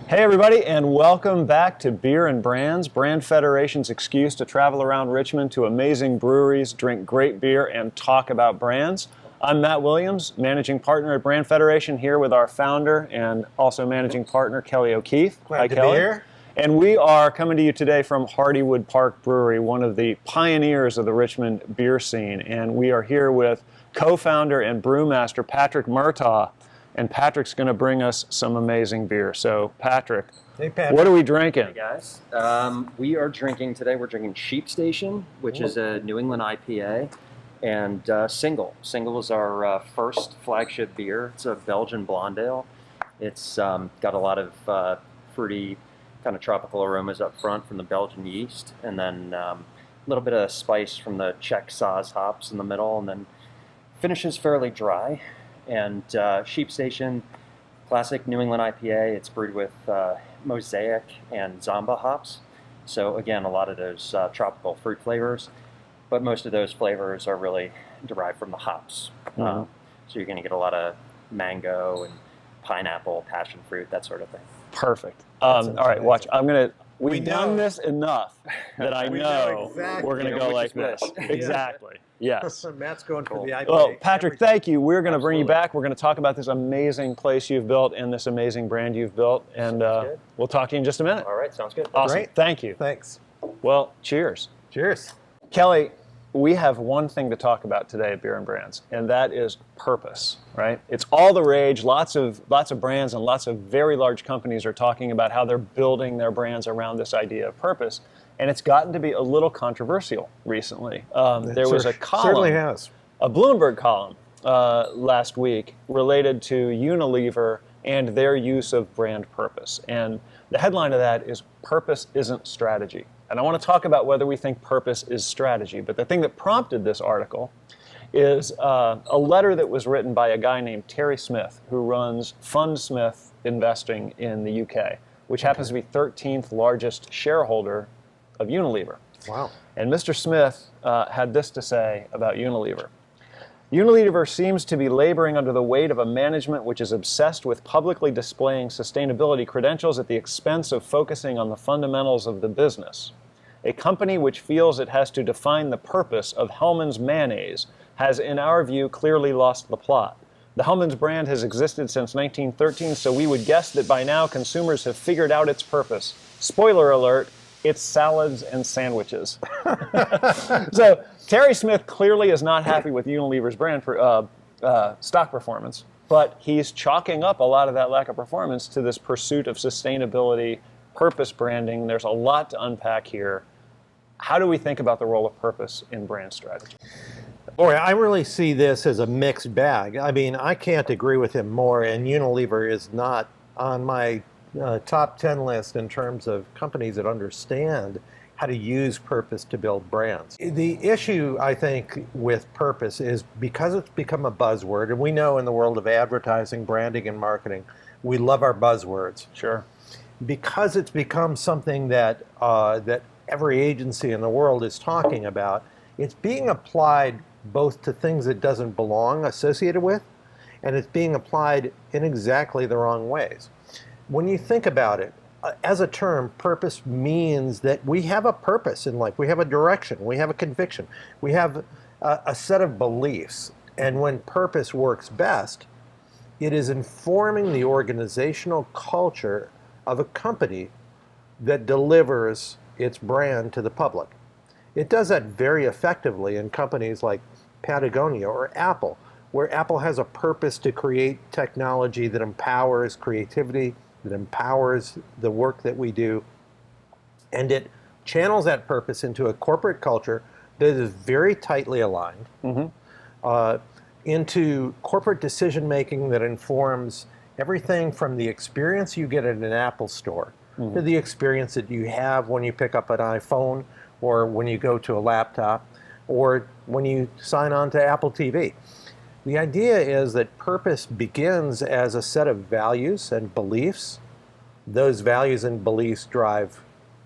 Hey everybody, and welcome back to Beer and Brands, Brand Federation's excuse to travel around Richmond to amazing breweries, drink great beer, and talk about brands. I'm Matt Williams, managing partner at Brand Federation, here with our founder and also managing partner, Kelly O'Keefe. Glad to be here. And we are coming to you today from Hardywood Park Brewery, one of the pioneers of the Richmond beer scene. And we are here with co-founder and brewmaster Patrick Murtaugh. And Patrick's going to bring us some amazing beer. So, Patrick, Hey, Patrick. what are we drinking? Hey guys, we are drinking today. We're drinking Sheep Station, which is a New England IPA, and Single. Single is our first flagship beer. It's a Belgian blonde ale. It's got a lot of fruity, kind of tropical aromas up front from the Belgian yeast, and then a little bit of spice from the Czech Saaz hops in the middle, and then finishes fairly dry. And Sheep Station, classic New England IPA. It's brewed with Mosaic and Zamba hops. So again, a lot of those tropical fruit flavors, but most of those flavors are really derived from the hops. So you're going to get a lot of mango and pineapple, passion fruit, that sort of thing. Perfect. All right, watch. We've done this enough that I know exactly we're going to go like this. Exactly. Yes. Matt's going for the IPA. Well, Patrick, thank you. We're going to bring you back. We're going to talk about this amazing place you've built and this amazing brand you've built. And we'll talk to you in just a minute. All right, sounds good. Awesome. Great. Thank you. Thanks. Well, cheers. Cheers. Kelly, we have one thing to talk about today at Beer and Brands, and that is purpose, right? It's all the rage. Lots of brands and lots of very large companies are talking about how they're building their brands around this idea of purpose. And it's gotten to be a little controversial recently. There was a column, certainly has. a Bloomberg column last week related to Unilever and their use of brand purpose. And the headline of that is "Purpose Isn't Strategy." And I want to talk about whether we think purpose is strategy. But the thing that prompted this article is a letter that was written by a guy named Terry Smith, who runs Fundsmith Investing in the UK, which happens to be 13th largest shareholder of Unilever. Wow. And Mr. Smith had this to say about Unilever. Unilever seems to be laboring under the weight of a management which is obsessed with publicly displaying sustainability credentials at the expense of focusing on the fundamentals of the business. A company which feels it has to define the purpose of Hellmann's mayonnaise has, in our view, clearly lost the plot. The Hellmann's brand has existed since 1913, so we would guess that by now consumers have figured out its purpose. Spoiler alert, it's salads and sandwiches. So Terry Smith clearly is not happy with Unilever's brand stock performance, but he's chalking up a lot of that lack of performance to this pursuit of sustainability, purpose branding. There's a lot to unpack here. How do we think about the role of purpose in brand strategy? Boy, I really see this as a mixed bag. I mean, I can't agree with him more, and Unilever is not on my top 10 list in terms of companies that understand how to use purpose to build brands. The issue, I think, with purpose is because it's become a buzzword, and we know in the world of advertising, branding, and marketing, we love our buzzwords. Sure. Because it's become something that that every agency in the world is talking about, it's being applied both to things it doesn't belong associated with, and it's being applied in exactly the wrong ways. When you think about it, as a term, purpose means that we have a purpose in life. We have a direction. We have a conviction. We have a set of beliefs. And when purpose works best, it is informing the organizational culture of a company that delivers its brand to the public. It does that very effectively in companies like Patagonia or Apple, where Apple has a purpose to create technology that empowers creativity, that empowers the work that we do, and it channels that purpose into a corporate culture that is very tightly aligned, into corporate decision making that informs everything from the experience you get at an Apple store to the experience that you have when you pick up an iPhone or when you go to a laptop or when you sign on to Apple TV. The idea is that purpose begins as a set of values and beliefs. Those values and beliefs drive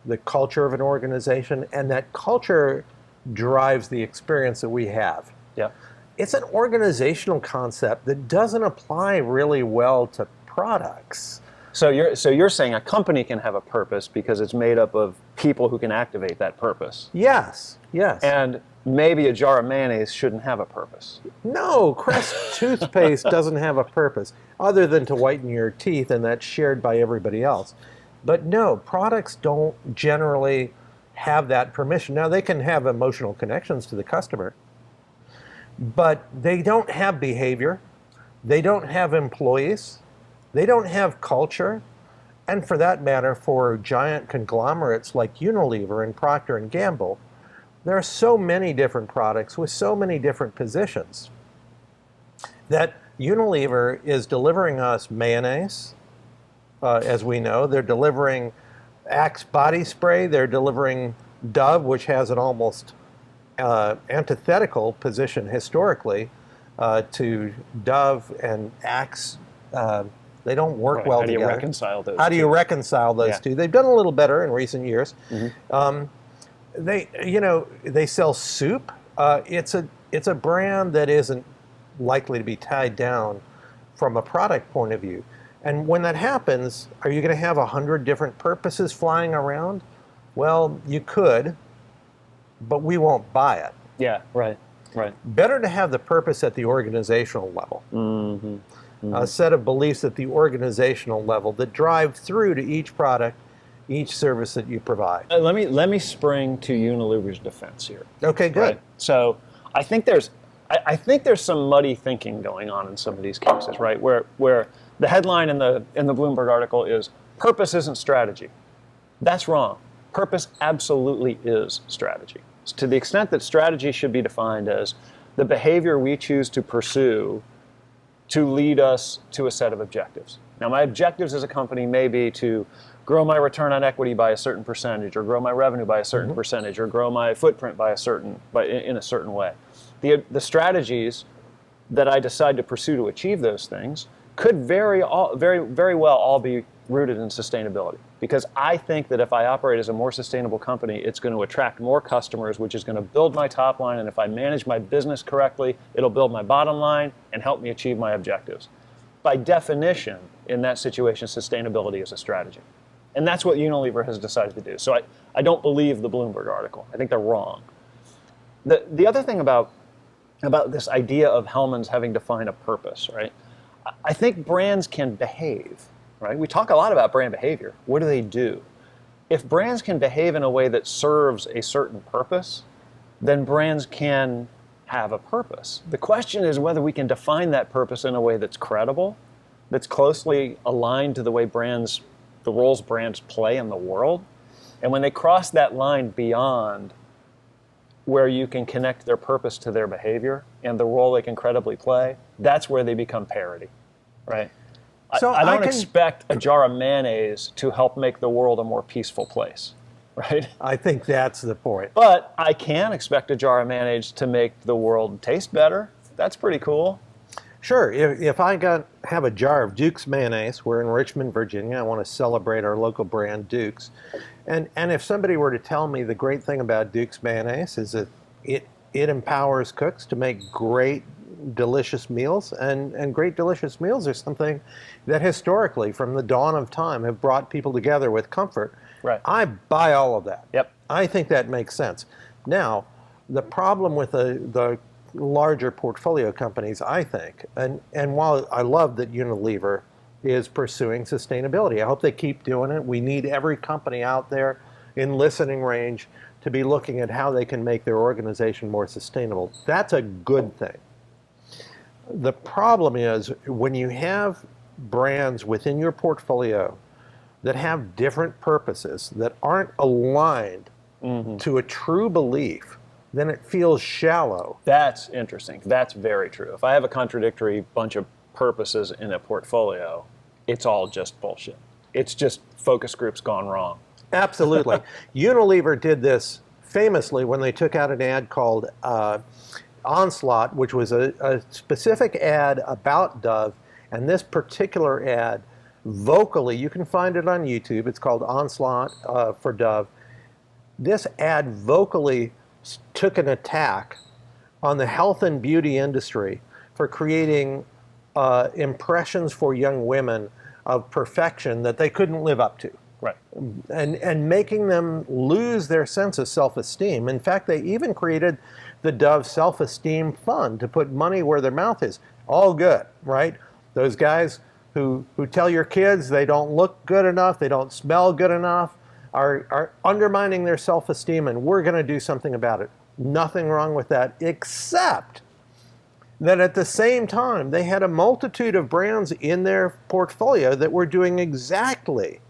the culture of an organization, and that culture drives the experience that we have. Yeah. It's an organizational concept that doesn't apply really well to products. So you're saying a company can have a purpose because it's made up of people who can activate that purpose. Yes, yes. And maybe a jar of mayonnaise shouldn't have a purpose. No, Crest toothpaste doesn't have a purpose other than to whiten your teeth, and that's shared by everybody else. But no, products don't generally have that permission. Now, they can have emotional connections to the customer, but they don't have behavior. They don't have employees. They don't have culture. And for that matter, for giant conglomerates like Unilever and Procter and Gamble, there are so many different products with so many different positions that Unilever is delivering us mayonnaise, as we know. They're delivering Axe body spray. They're delivering Dove, which has an almost antithetical position historically to Dove and Axe. They don't work well together. How do you reconcile those? How do you reconcile those two? They've done a little better in recent years. Mm-hmm. They sell soup. It's a brand that isn't likely to be tied down from a product point of view. And when that happens, are you going to have 100 different purposes flying around? Well, you could, but we won't buy it. Yeah, right. Better to have the purpose at the organizational level. Mm-hmm. Mm-hmm. A set of beliefs at the organizational level that drive through to each product, each service that you provide. Let me spring to Unilever's defense here. Okay, good. Right? So I think there's some muddy thinking going on in some of these cases, right? Where the headline in the Bloomberg article is "Purpose isn't strategy." That's wrong. Purpose absolutely is strategy. To the extent that strategy should be defined as the behavior we choose to pursue to lead us to a set of objectives. Now, my objectives as a company may be to grow my return on equity by a certain percentage, or grow my revenue by a certain percentage, or grow my footprint in a certain way. The strategies that I decide to pursue to achieve those things could very well all be rooted in sustainability. Because I think that if I operate as a more sustainable company, it's going to attract more customers, which is going to build my top line. And if I manage my business correctly, it'll build my bottom line and help me achieve my objectives. By definition, in that situation, sustainability is a strategy. And that's what Unilever has decided to do. So I don't believe the Bloomberg article. I think they're wrong. The other thing about this idea of Hellman's having to find a purpose, right? I think brands can behave, right? We talk a lot about brand behavior. What do? If brands can behave in a way that serves a certain purpose, then brands can have a purpose. The question is whether we can define that purpose in a way that's credible, that's closely aligned to the way the roles brands play in the world. And when they cross that line beyond where you can connect their purpose to their behavior and the role they can credibly play, that's where they become parody, right? So I don't expect a jar of mayonnaise to help make the world a more peaceful place, right? I think that's the point. But I can expect a jar of mayonnaise to make the world taste better. That's pretty cool. Sure. If I have a jar of Duke's mayonnaise, we're in Richmond, Virginia. I want to celebrate our local brand, Duke's. And if somebody were to tell me the great thing about Duke's mayonnaise is that it empowers cooks to make great, delicious meals. And great, delicious meals are something that historically, from the dawn of time, have brought people together with comfort. Right. I buy all of that. Yep. I think that makes sense. Now, the problem with the larger portfolio companies, I think, and while I love that Unilever is pursuing sustainability, I hope they keep doing it. We need every company out there in listening range to be looking at how they can make their organization more sustainable. That's a good thing. The problem is when you have brands within your portfolio that have different purposes that aren't aligned to a true belief, then it feels shallow. That's interesting. That's very true. If I have a contradictory bunch of purposes in a portfolio, it's all just bullshit. It's just focus groups gone wrong. Absolutely. Unilever did this famously when they took out an ad called Onslaught, which was a specific ad about Dove. And this particular ad, vocally, you can find it on YouTube. It's called Onslaught for Dove. This ad vocally took an attack on the health and beauty industry for creating impressions for young women of perfection that they couldn't live up to. Right. And making them lose their sense of self-esteem. In fact, they even created the Dove Self-Esteem Fund to put money where their mouth is. All good, right? Those guys who tell your kids they don't look good enough, they don't smell good enough, are undermining their self-esteem, and we're going to do something about it. Nothing wrong with that, except that at the same time, they had a multitude of brands in their portfolio that were doing exactly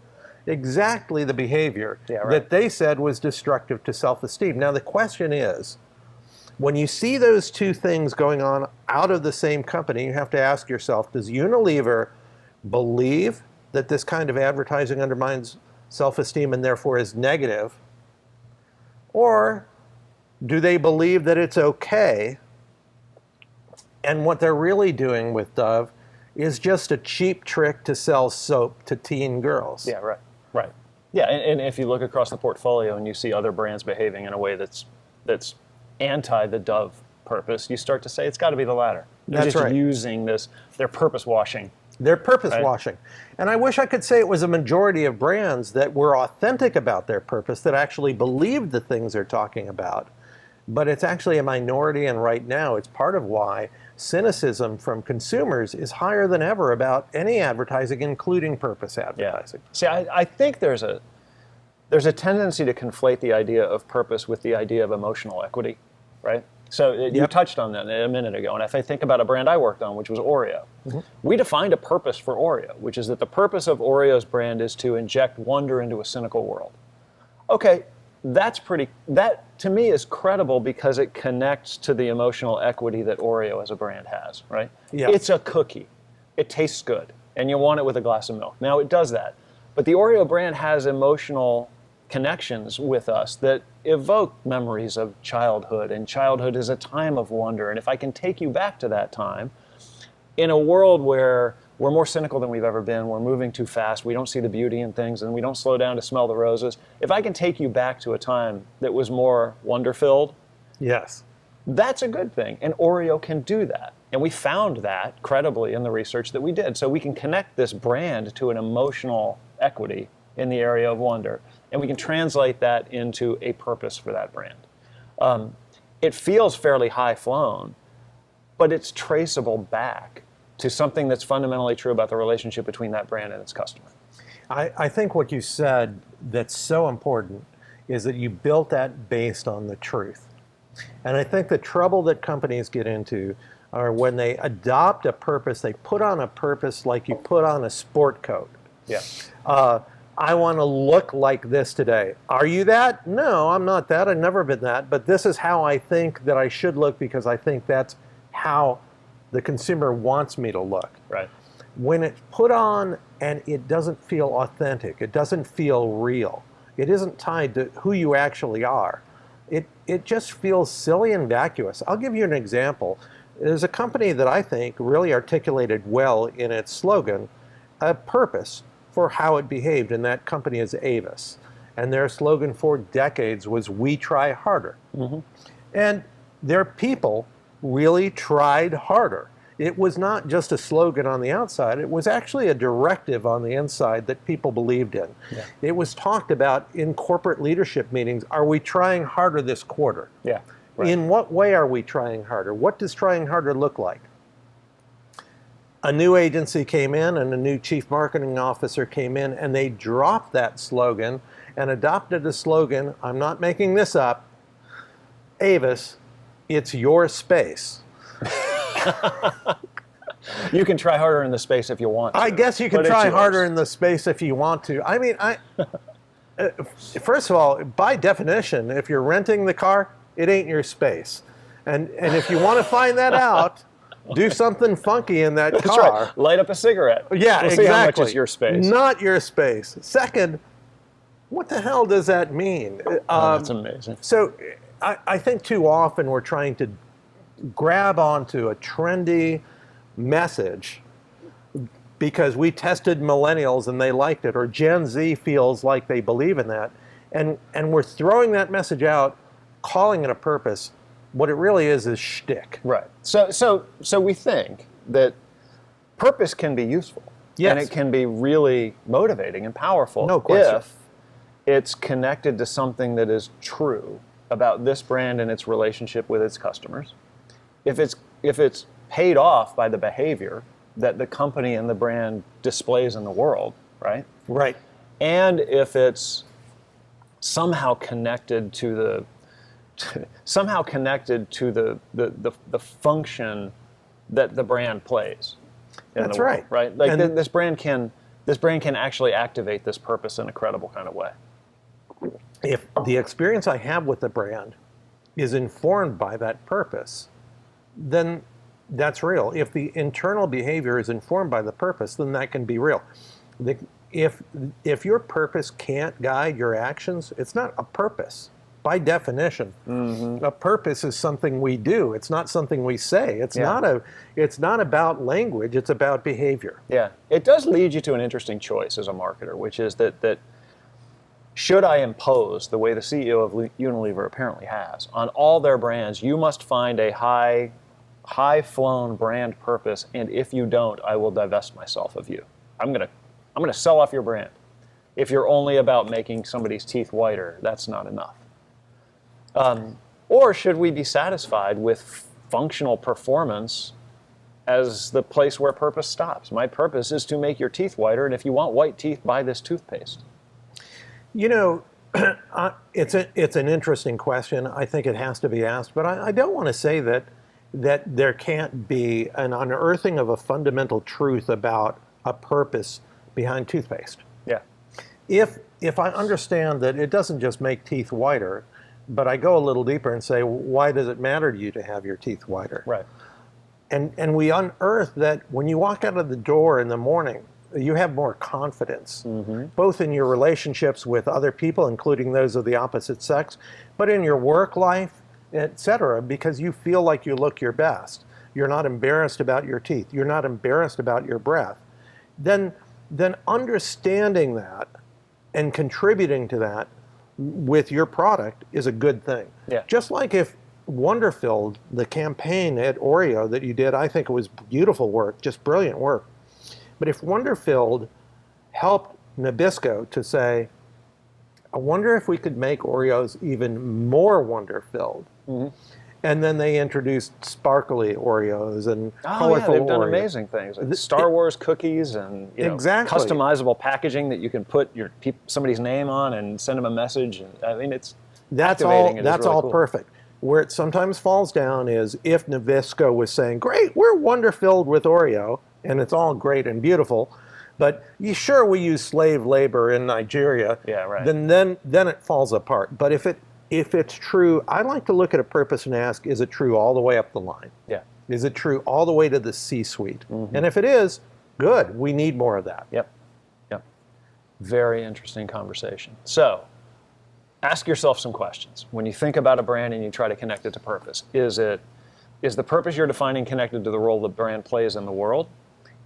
the behavior that they said was destructive to self-esteem. Now, the question is, when you see those two things going on out of the same company, you have to ask yourself, does Unilever believe that this kind of advertising undermines self-esteem and therefore is negative? Or do they believe that it's okay? And what they're really doing with Dove is just a cheap trick to sell soap to teen girls. Yeah, right. Right. Yeah, and if you look across the portfolio and you see other brands behaving in a way that's anti the Dove purpose, you start to say it's got to be the latter. They're That's just right. using this, they're purpose washing. They're purpose Right. washing. And I wish I could say it was a majority of brands that were authentic about their purpose, that actually believed the things they're talking about. But it's actually a minority, and right now it's part of why cynicism from consumers is higher than ever about any advertising, including purpose advertising. See, I think there's a tendency to conflate the idea of purpose with the idea of emotional equity, right? So you touched on that a minute ago, and if I think about a brand I worked on, which was Oreo, we defined a purpose for Oreo, which is that the purpose of Oreo's brand is to inject wonder into a cynical world. Okay, that to me is credible because it connects to the emotional equity that Oreo as a brand has, right? Yeah. It's a cookie. It tastes good, and you want it with a glass of milk. Now, it does that. But the Oreo brand has emotional connections with us that evoke memories of childhood, and childhood is a time of wonder. And if I can take you back to that time, in a world where we're more cynical than we've ever been, we're moving too fast, we don't see the beauty in things, and we don't slow down to smell the roses, if I can take you back to a time that was more wonder-filled, Yes. that's a good thing. And Oreo can do that. And we found that credibly in the research that we did. So we can connect this brand to an emotional equity in the area of wonder, and we can translate that into a purpose for that brand. It feels fairly high-flown, but it's traceable back to something that's fundamentally true about the relationship between that brand and its customer. I think what you said that's so important is that you built that based on the truth. And I think the trouble that companies get into are when they adopt a purpose, they put on a purpose like you put on a sport coat. Yeah. I want to look like this today. Are you that? No, I'm not that. I've never been that. But this is how I think that I should look because I think that's how the consumer wants me to look. Right. When it's put on and it doesn't feel authentic, it doesn't feel real, it isn't tied to who you actually are, it just feels silly and vacuous. I'll give you an example. There's a company that I think really articulated well in its slogan a purpose for how it behaved, and that company is Avis. And their slogan for decades was, "We try harder." And their people really tried harder. It was not just a slogan on the outside, it was actually a directive on the inside that people believed in. Yeah. It was talked about in corporate leadership meetings. Are we trying harder this quarter? Yeah. Right. In what way are we trying harder? What does trying harder look like? A new agency came in and a new chief marketing officer came in, and they dropped that slogan and adopted a slogan, I'm not making this up, Avis, it's your space. You can try harder in the space if you want to. I guess you can but it's try yours. harder in the space if you want to. I mean, first of all, by definition, if you're renting the car, it ain't your space. And if you want to find that out, do something funky in that That's car. right. Light up a cigarette. Yeah, we'll exactly. see how much is your space. Not your space. Second, what the hell does that mean? That's amazing. So I think too often we're trying to grab onto a trendy message because we tested millennials and they liked it, or Gen Z feels like they believe in that, and we're throwing that message out, calling it a purpose. What it really is shtick. Right. So we think that purpose can be useful. Yes. And it can be really motivating and powerful No question. if it's connected to something that is true about this brand and its relationship with its customers. If it's paid off by the behavior that the company and the brand displays in the world, right? Right. And if it's somehow connected to the function that the brand plays in That's the world, right. right? Like And- this brand can actually activate this purpose in a credible kind of way. If the experience I have with the brand is informed by that purpose, then that's real. If the internal behavior is informed by the purpose, then that can be real. If your purpose can't guide your actions, it's not a purpose. By definition, a purpose is something we do. It's not something we say. It's not about language. It's about behavior. Yeah, it does lead you to an interesting choice as a marketer, which is that should I impose the way the CEO of Unilever apparently has on all their brands, you must find a high-flown brand purpose, and if you don't, I will divest myself of you. I'm gonna sell off your brand. If you're only about making somebody's teeth whiter, that's not enough. Or should we be satisfied with functional performance as the place where purpose stops? My purpose is to make your teeth whiter, and if you want white teeth, buy this toothpaste. You know, it's an interesting question. I think it has to be asked, but I don't want to say that there can't be an unearthing of a fundamental truth about a purpose behind toothpaste. Yeah. If I understand that it doesn't just make teeth whiter, but I go a little deeper and say, why does it matter to you to have your teeth whiter? Right. And we unearth that when you walk out of the door in the morning, you have more confidence, both in your relationships with other people, including those of the opposite sex, but in your work life, etc., because you feel like you look your best. You're not embarrassed about your teeth. You're not embarrassed about your breath. Then understanding that and contributing to that with your product is a good thing. Yeah. Just like if Wonderfilled, the campaign at Oreo that you did, I think it was beautiful work, just brilliant work. But if Wonderfilled helped Nabisco to say, I wonder if we could make Oreos even more wonder-filled. And then they introduced sparkly Oreos and colorful they've done Oreos. amazing things, like Star Wars cookies and Exactly. customizable packaging that you can put somebody's name on and send them a message. And I mean, it's That's activating. all. It is That's really all cool. perfect. Where it sometimes falls down is if Nabisco was saying, "Great, we're wonder-filled with Oreo, and it's all great and beautiful," but we use slave labor in Nigeria. Yeah, right. Then it falls apart. But if it's true, I like to look at a purpose and ask, is it true all the way up the line? Yeah. Is it true all the way to the C-suite? And if it is, good. We need more of that. Yep. Very interesting conversation. So, ask yourself some questions. When you think about a brand and you try to connect it to purpose, is the purpose you're defining connected to the role the brand plays in the world?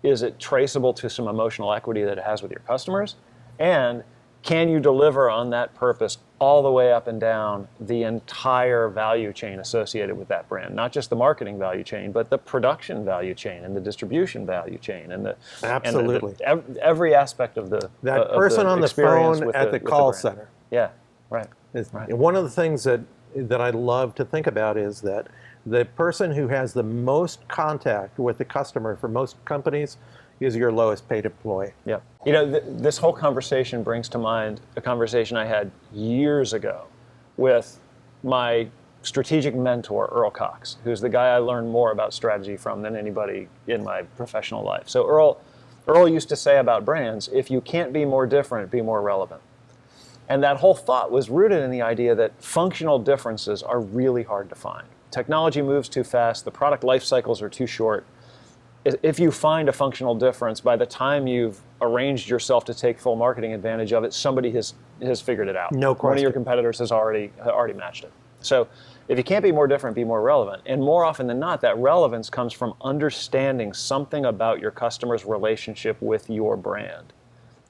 Is it traceable to some emotional equity that it has with your customers? And can you deliver on that purpose all the way up and down the entire value chain associated with that brand? Not just the marketing value chain, but the production value chain and the distribution value chain and Absolutely. Every aspect of the Person on the experience phone with at the with call brand. center. Yeah, right. Right. One of the things that I love to think about is that the person who has the most contact with the customer for most companies is your lowest paid employee. Yeah. This whole conversation brings to mind a conversation I had years ago with my strategic mentor, Earl Cox, who's the guy I learned more about strategy from than anybody in my professional life. So Earl used to say about brands, if you can't be more different, be more relevant. And that whole thought was rooted in the idea that functional differences are really hard to find. Technology moves too fast, the product life cycles are too short. If you find a functional difference, by the time you've arranged yourself to take full marketing advantage of it, somebody has figured it out. No question. One of your competitors has already matched it. So if you can't be more different, be more relevant. And more often than not, that relevance comes from understanding something about your customer's relationship with your brand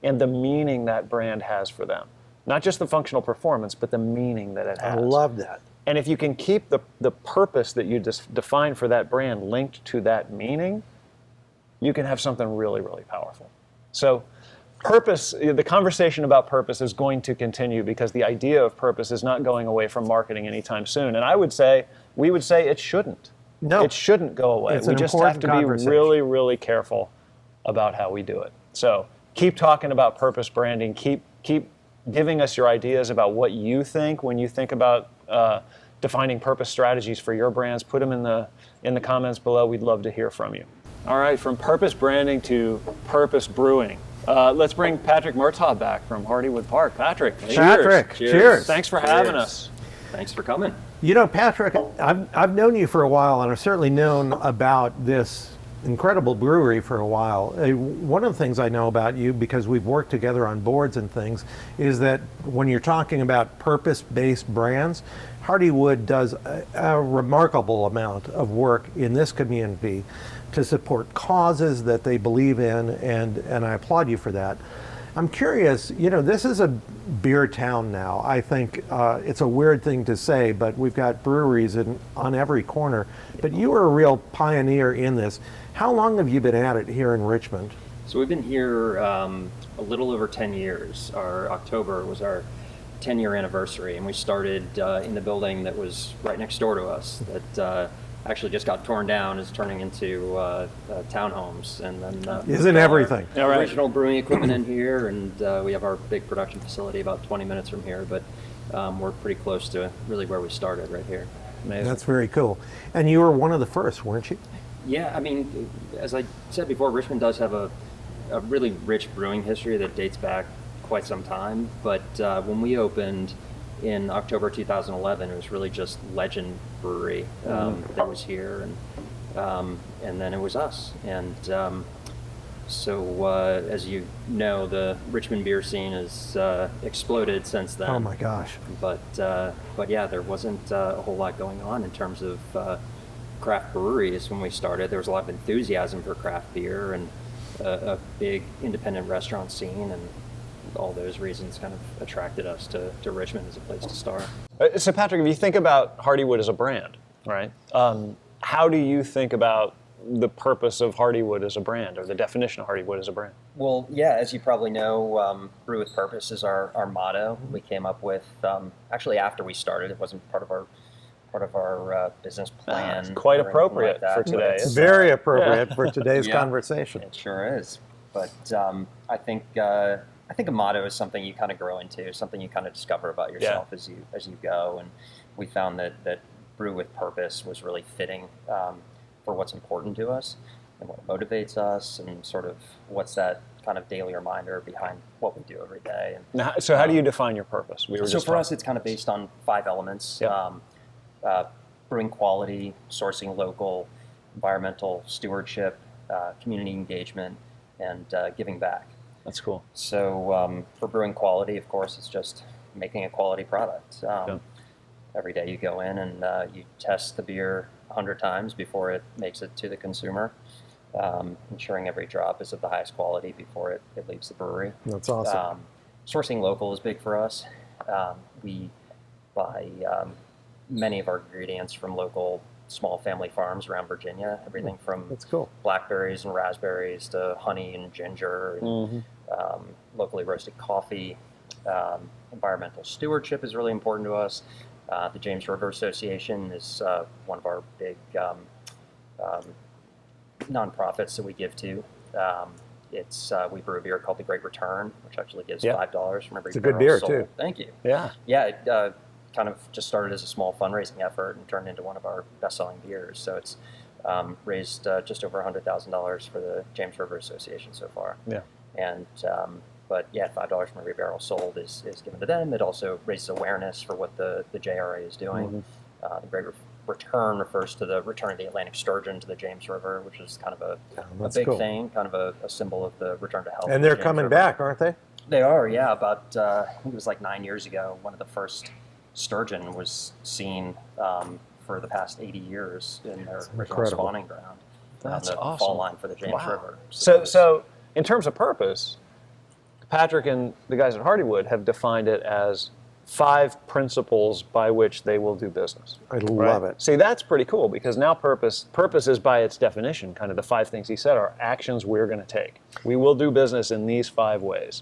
and the meaning that brand has for them. Not just the functional performance, but the meaning that it has. I love that. And if you can keep the purpose that you define for that brand linked to that meaning, you can have something really, really powerful. So purpose, the conversation about purpose is going to continue because the idea of purpose is not going away from marketing anytime soon. And we would say it shouldn't. No. It shouldn't go away. It's We an just have important to be conversation. really, really careful about how we do it. So keep talking about purpose branding. Keep giving us your ideas about what you think when you think about defining purpose strategies for your brands. Put them in the comments below. We'd love to hear from you. All right, from purpose branding to purpose brewing. Let's bring Patrick Murtaugh back from Hardywood Park. Patrick, cheers. Patrick, cheers. Thanks for having us. Thanks for coming. You know, Patrick, I've known you for a while, and I've certainly known about this incredible brewery for a while. One of the things I know about you, because we've worked together on boards and things, is that when you're talking about purpose-based brands, Hardywood does a remarkable amount of work in this community to support causes that they believe in, and I applaud you for that. I'm curious, you know, this is a beer town now. I think it's a weird thing to say, but we've got breweries on every corner. But you were a real pioneer in this. How long have you been at it here in Richmond? So we've been here a little over 10 years. Our October was our 10-year anniversary, and we started in the building that was right next door to us that actually just got torn down, is turning into townhomes. And then Isn't everything? All right. Original brewing equipment in here, and we have our big production facility about 20 minutes from here, but we're pretty close to really where we started right here. Amazing. That's very cool. And you were one of the first, weren't you? Yeah, I mean, as I said before, Richmond does have a really rich brewing history that dates back quite some time. But when we opened in October 2011, it was really just Legend Brewery that was here, and then it was us. And so, as you know, the Richmond beer scene has exploded since then. Oh my gosh. But yeah, there wasn't a whole lot going on in terms of craft breweries when we started. There was a lot of enthusiasm for craft beer and a big independent restaurant scene, and all those reasons kind of attracted us to Richmond as a place to start. So Patrick, if you think about Hardywood as a brand, right? How do you think about the purpose of Hardywood as a brand, or the definition of Hardywood as a brand? Well, yeah, as you probably know, Brew with Purpose is our motto. We came up with, actually after we started, it wasn't part of our business plan. It's quite or anything appropriate like that, for but today. it's, Very appropriate for today's Yeah. conversation. It sure is. But I think a motto is something you kind of grow into, something you kind of discover about yourself as you go. And we found that Brew with Purpose was really fitting for what's important to us and what motivates us, and sort of what's that kind of daily reminder behind what we do every day. And Now, so how do you define your purpose? so for us, it's kind of based on 5 elements: brewing quality, sourcing local, environmental stewardship, community engagement, and giving back. That's cool. So for brewing quality, of course, it's just making a quality product. Every day you go in and you test the beer 100 times before it makes it to the consumer, ensuring every drop is of the highest quality before it leaves the brewery. That's awesome. Sourcing local is big for us. We buy many of our ingredients from local small family farms around Virginia, everything from That's cool. blackberries and raspberries to honey and ginger, and locally roasted coffee. Environmental stewardship is really important to us. The James River Association is one of our big nonprofits that we give to. We brew a beer called the Great Return, which actually gives $5 from every It's a good barrel beer, sold. too. Thank you. Yeah. Yeah, it kind of just started as a small fundraising effort and turned into one of our best-selling beers. So it's raised just over $100,000 for the James River Association so far. Yeah. And but yeah, $5 from every barrel sold is given to them. It also raises awareness for what the JRA is doing. The Great Return refers to the return of the Atlantic sturgeon to the James River, which is kind of a That's big cool. thing, kind of a symbol of the return to health. And of they're the James coming River. back, aren't they? They are, yeah. About I think it was like 9 years ago, one of the first sturgeon was seen for the past 80 years in their original incredible. spawning ground. That's on the awesome. fall line for the James Wow. River. So in terms of purpose, Patrick and the guys at Hardywood have defined it as 5 principles by which they will do business. I love it. See, that's pretty cool because now purpose is by its definition, kind of the 5 things he said are actions we're going to take. We will do business in these 5 ways.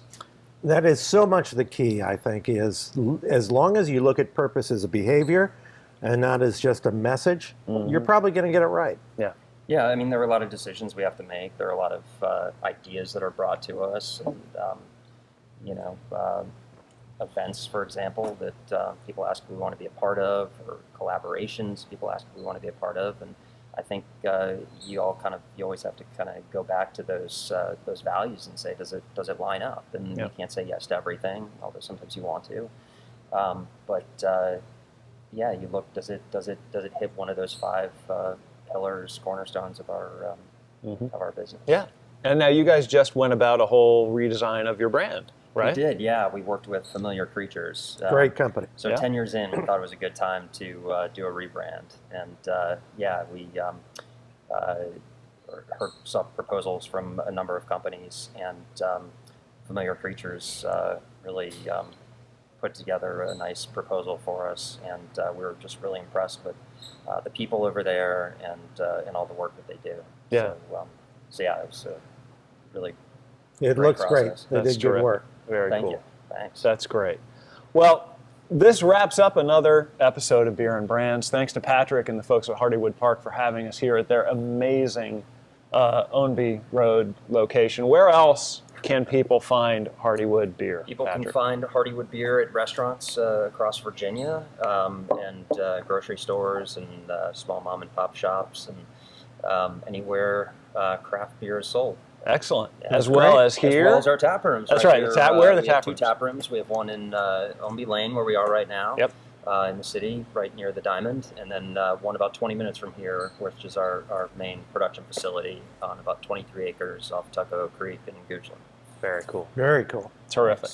That is so much the key, I think, is as long as you look at purpose as a behavior and not as just a message, you're probably going to get it right. Yeah. Yeah, I mean, there are a lot of decisions we have to make. There are a lot of ideas that are brought to us, and events, for example, that people ask if we want to be a part of, or collaborations people ask if we want to be a part of. And I think you always have to kind of go back to those values and say, does it line up? And you can't say yes to everything, although sometimes you want to. You look, does it hit one of those 5 pillars, cornerstones of our business? Yeah. And now you guys just went about a whole redesign of your brand, right? We did, yeah. We worked with Familiar Creatures. Great company. So 10 years in, we thought it was a good time to do a rebrand. And we saw proposals from a number of companies, and Familiar Creatures really put together a nice proposal for us, and we were just really impressed with the people over there and all the work that they do. Yeah. So it was really It looks great. process. They That's did good terrific. work. Very Thank cool. you. Thanks. That's great. Well, this wraps up another episode of Beer and Brands. Thanks to Patrick and the folks at Hardywood Park for having us here at their amazing Ownby Road location. Where else can people find Hardywood beer? People can Patrick? find Hardywood beer at restaurants across Virginia, and grocery stores and small mom and pop shops, and anywhere craft beer is sold. Excellent. Yeah, as well great. as here. As well as our tap rooms. That's right. Here, Where are the we tap have 2 rooms? tap rooms. We have one in Ownby Lane, where we are right now. Yep. In the city, right near the Diamond, and then one about 20 minutes from here, which is our main production facility on about 23 acres off Tuckahoe Creek in Goochland. Very cool. Very cool. Terrific.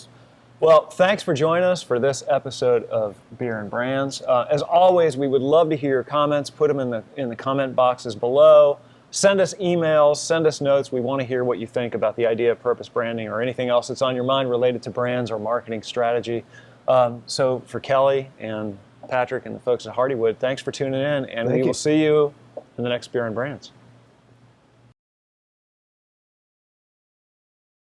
Well, thanks for joining us for this episode of Beer and Brands. As always, we would love to hear your comments. Put them in the comment boxes below. Send us emails, send us notes. We want to hear what you think about the idea of purpose branding or anything else that's on your mind related to brands or marketing strategy. So for Kelly and Patrick and the folks at Hardywood, thanks for tuning in, and we will see you in the next Beer and Brands.